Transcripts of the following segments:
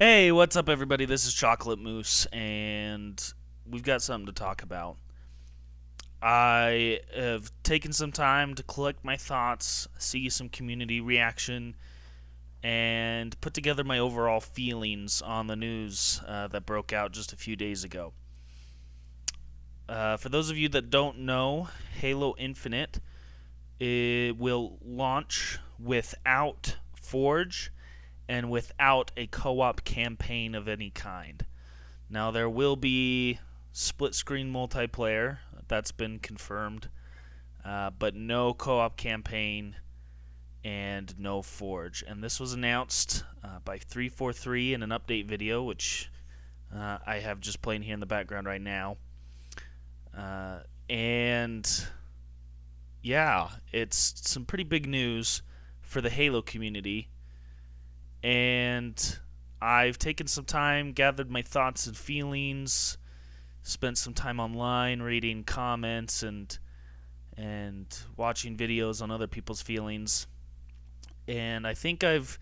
Hey, what's up, everybody? This is Chocolate Moose, and we've got something to talk about. I have taken some time to collect my thoughts, see some community reaction, and put together my overall feelings on the news that broke out just a few days ago. For those of you that don't know, Halo Infinite it will launch without Forge and without a co op campaign of any kind. Now, there will be split screen multiplayer, that's been confirmed, but no co op campaign and no Forge. And this was announced by 343 in an update video, which I have just playing here in the background right now. And yeah, it's some pretty big news for the Halo community. And I've taken some time, gathered my thoughts and feelings, spent some time online reading comments and watching videos on other people's feelings. And I think I've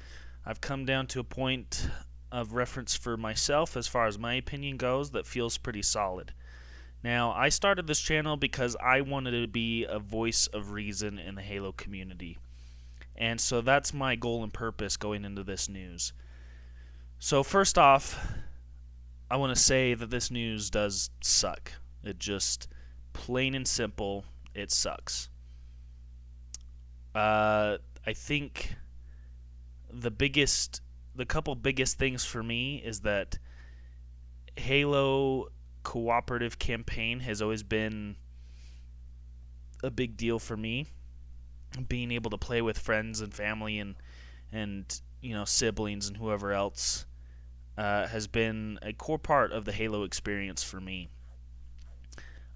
come down to a point of reference for myself as far as my opinion goes that feels pretty solid. Now, I started this channel because I wanted to be a voice of reason in the Halo community. And so that's my goal and purpose going into this news. So first off, I want to say that this news does suck. It just, plain and simple, it sucks. I think the couple biggest things for me is that Halo cooperative campaign has always been a big deal for me. Being able to play with friends and family and siblings and whoever else has been a core part of the Halo experience for me.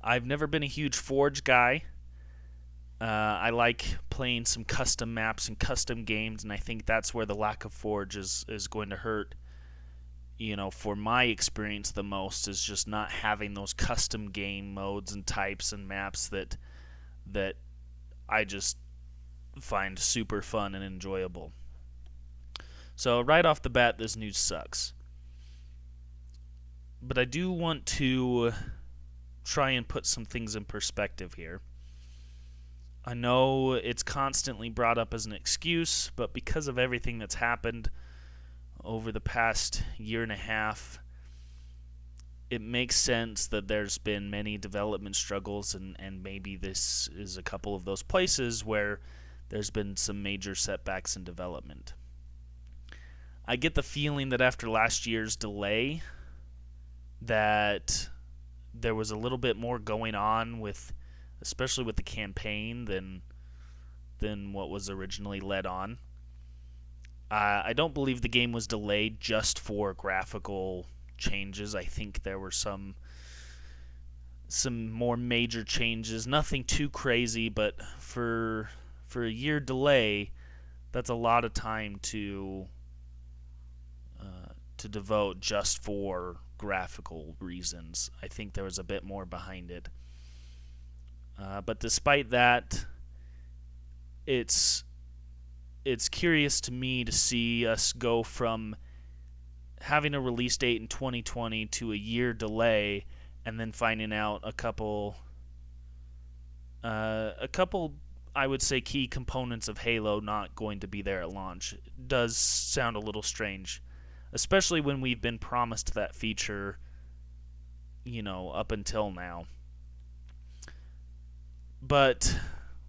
I've never been a huge Forge guy. I like playing some custom maps and custom games, and I think that's where the lack of Forge is going to hurt. For my experience, the most is just not having those custom game modes and types and maps that I just find super fun and enjoyable. So right off the bat, this news sucks. But I do want to try and put some things in perspective here. I know it's constantly brought up as an excuse, but because of everything that's happened over the past year and a half, it makes sense that there's been many development struggles, and maybe this is a couple of those places where there's been some major setbacks in development. I get the feeling that after last year's delay, that there was a little bit more going on with, especially with the campaign, than what was originally led on. I don't believe the game was delayed just for graphical changes. I think there were some more major changes. Nothing too crazy, but for a year delay, that's a lot of time to devote just for graphical reasons. I think there was a bit more behind it. But despite that, it's curious to me to see us go from having a release date in 2020 to a year delay, and then finding out a couple I would say key components of Halo not going to be there at launch. It does sound a little strange, especially when we've been promised that feature, up until now. But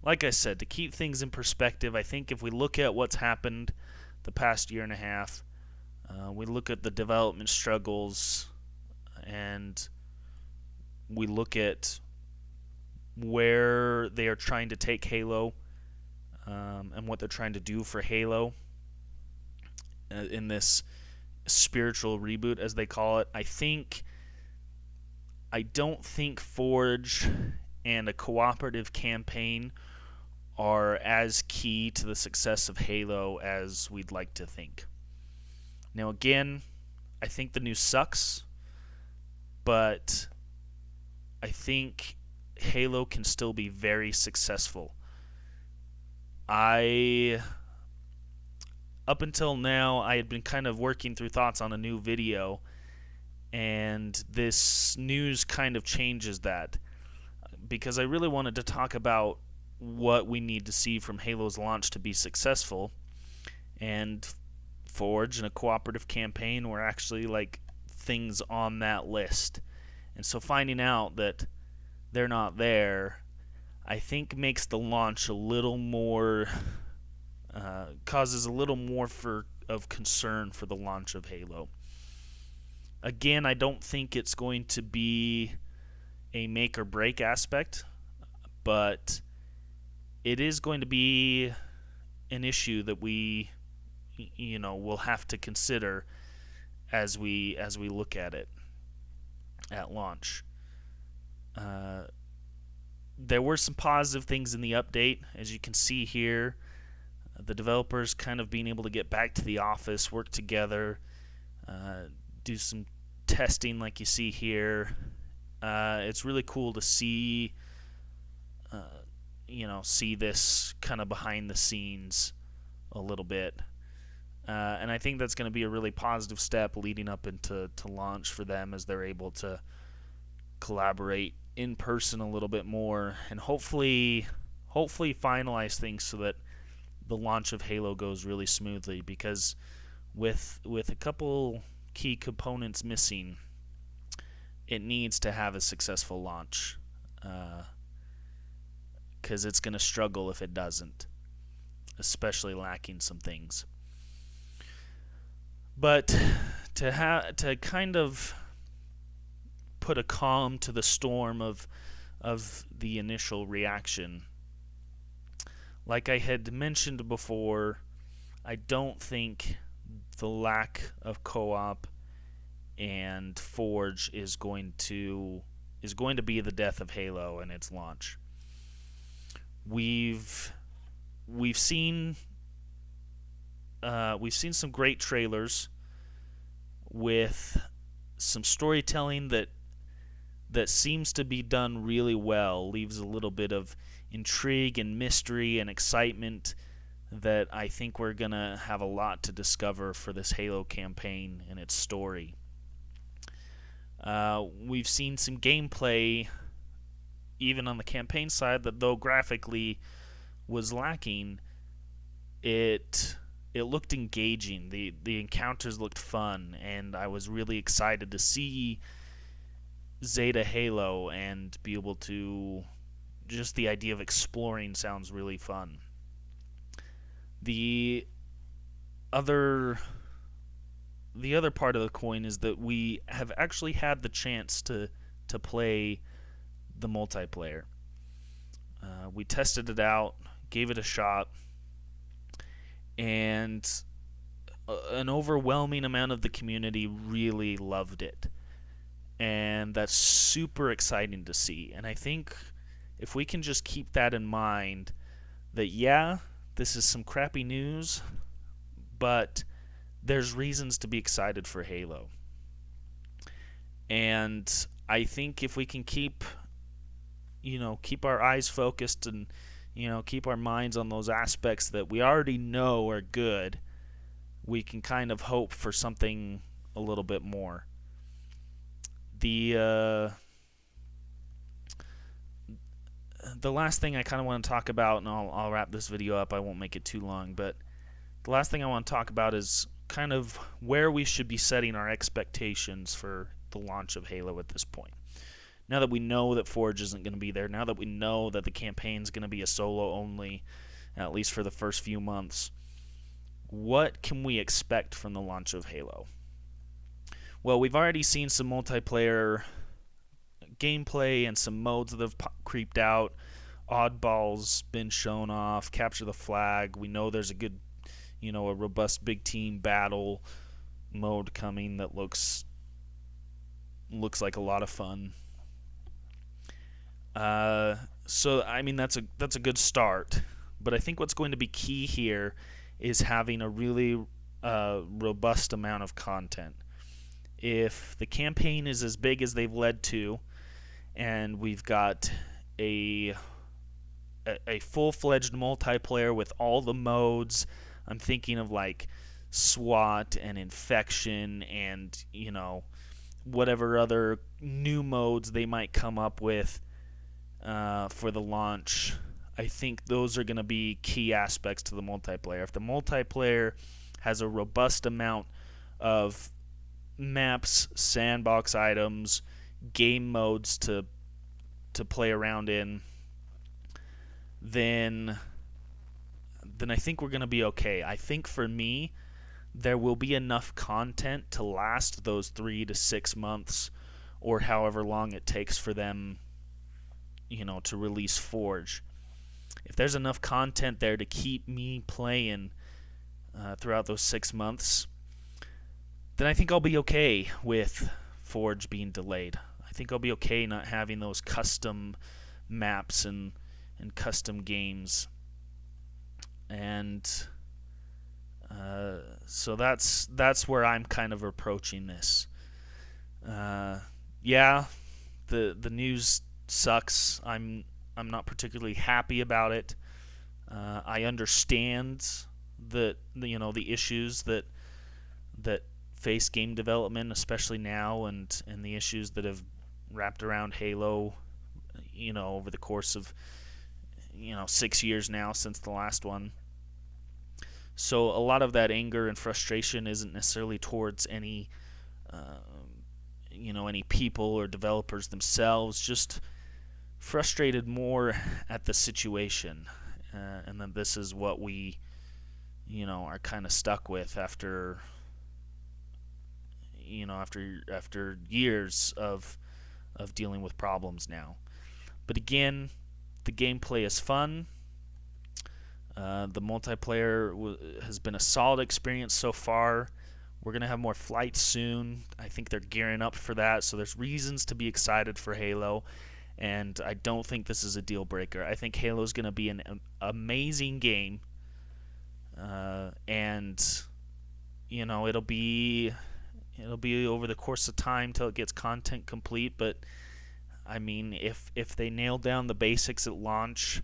like I said, to keep things in perspective, I think if we look at what's happened the past year and a half, we look at the development struggles, and we look at where they are trying to take Halo, and what they're trying to do for Halo in this spiritual reboot, as they call it. I don't think Forge and a cooperative campaign are as key to the success of Halo as we'd like to think. Now, again, I think the news sucks, but I think Halo can still be very successful. I up until now, I had been kind of working through thoughts on a new video, and this news kind of changes that, because I really wanted to talk about what we need to see from Halo's launch to be successful, and Forge and a cooperative campaign were actually like things on that list. And so finding out that they're not there, I think makes the launch a little more, causes a little more of concern for the launch of Halo. Again, I don't think it's going to be a make or break aspect, but it is going to be an issue that we will have to consider as we look at it at launch. There were some positive things in the update, as you can see here. The developers kind of being able to get back to the office, work together, do some testing like you see here. It's really cool to see see this kind of behind the scenes a little bit. And I think that's going to be a really positive step leading up into launch for them, as they're able to collaborate in person a little bit more, and hopefully finalize things so that the launch of Halo goes really smoothly, because with a couple key components missing, it needs to have a successful launch, because it's going to struggle if it doesn't, especially lacking some things. But to kind of put a calm to the storm of the initial reaction, like I had mentioned before, I don't think the lack of co-op and Forge is going to be the death of Halo and its launch. We've seen some great trailers with some storytelling that seems to be done really well, leaves a little bit of intrigue and mystery and excitement that I think we're going to have a lot to discover for this Halo campaign and its story. We've seen some gameplay, even on the campaign side, that though graphically was lacking, it looked engaging. The encounters looked fun, and I was really excited to see Zeta Halo and be able to, just the idea of exploring sounds really fun. The other part of the coin is that we have actually had the chance to play the multiplayer. We tested it out, gave it a shot, and an overwhelming amount of the community really loved it. And that's super exciting to see. And I think if we can just keep that in mind, that yeah, this is some crappy news, but there's reasons to be excited for Halo. And I think if we can keep our eyes focused and keep our minds on those aspects that we already know are good, we can kind of hope for something a little bit more. The last thing I kind of want to talk about, and I'll wrap this video up, I won't make it too long, but the last thing I want to talk about is kind of where we should be setting our expectations for the launch of Halo at this point. Now that we know that Forge isn't going to be there, now that we know that the campaign's going to be a solo only, at least for the first few months, what can we expect from the launch of Halo? Well, we've already seen some multiplayer gameplay and some modes that have creeped out. Oddball's been shown off, Capture the Flag. We know there's a good, a robust big team battle mode coming that looks like a lot of fun. So I mean that's a good start, but I think what's going to be key here is having a really robust amount of content. If the campaign is as big as they've led to, and we've got a full-fledged multiplayer with all the modes, I'm thinking of like SWAT and infection and whatever other new modes they might come up with for the launch. I think those are going to be key aspects to the multiplayer. If the multiplayer has a robust amount of maps, sandbox items, game modes to play around in, then I think we're going to be okay. I think for me, there will be enough content to last those 3 to 6 months or however long it takes for them, to release Forge. If there's enough content there to keep me playing throughout those 6 months, then I think I'll be okay with Forge being delayed. I think I'll be okay not having those custom maps and custom games. And so that's where I'm kind of approaching this. Yeah, the news sucks. I'm not particularly happy about it. I understand the issues that face game development, especially now, and the issues that have wrapped around Halo, over the course of 6 years now since the last one. So a lot of that anger and frustration isn't necessarily towards any any people or developers themselves, just frustrated more at the situation, and then this is what we are kind of stuck with after after years of dealing with problems now. But again, the gameplay is fun. The multiplayer has been a solid experience so far. We're going to have more flights soon. I think they're gearing up for that, so there's reasons to be excited for Halo, and I don't think this is a deal breaker. I think Halo is going to be an amazing game, and it'll be over the course of time till it gets content complete. But I mean, if they nail down the basics at launch,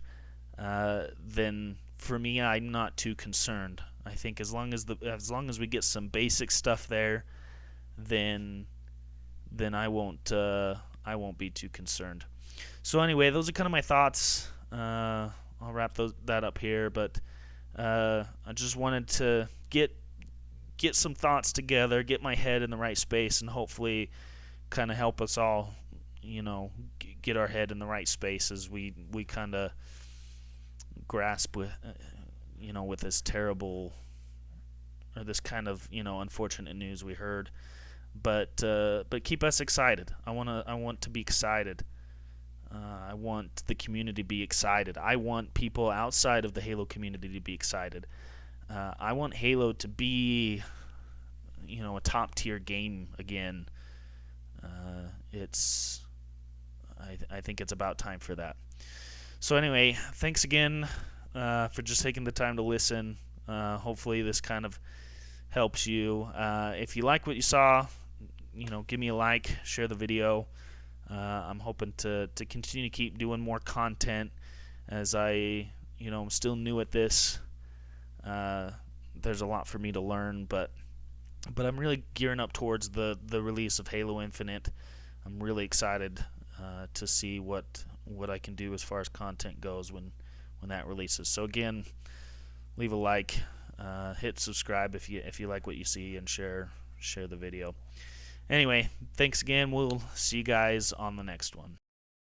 then for me, I'm not too concerned. I think as long as we get some basic stuff there, then I won't be too concerned. So anyway, those are kind of my thoughts. I'll wrap that up here, but I just wanted to get some thoughts together, get my head in the right space, and hopefully kind of help us all, get our head in the right space as we kind of grasp with with this terrible, or this kind of unfortunate news we heard. But keep us excited. I want to be excited. I want the community to be excited. I want people outside of the Halo community to be excited. I want Halo to be a top tier game again. I think it's about time for that. So anyway, thanks again for just taking the time to listen. Hopefully this kind of helps you. If you like what you saw, give me a like, share the video. I'm hoping to continue to keep doing more content as I'm still new at this. There's a lot for me to learn, but I'm really gearing up towards the release of Halo Infinite. I'm really excited to see what I can do as far as content goes when that releases. So again, leave a like, hit subscribe if you like what you see, and share the video. Anyway, thanks again. We'll see you guys on the next one.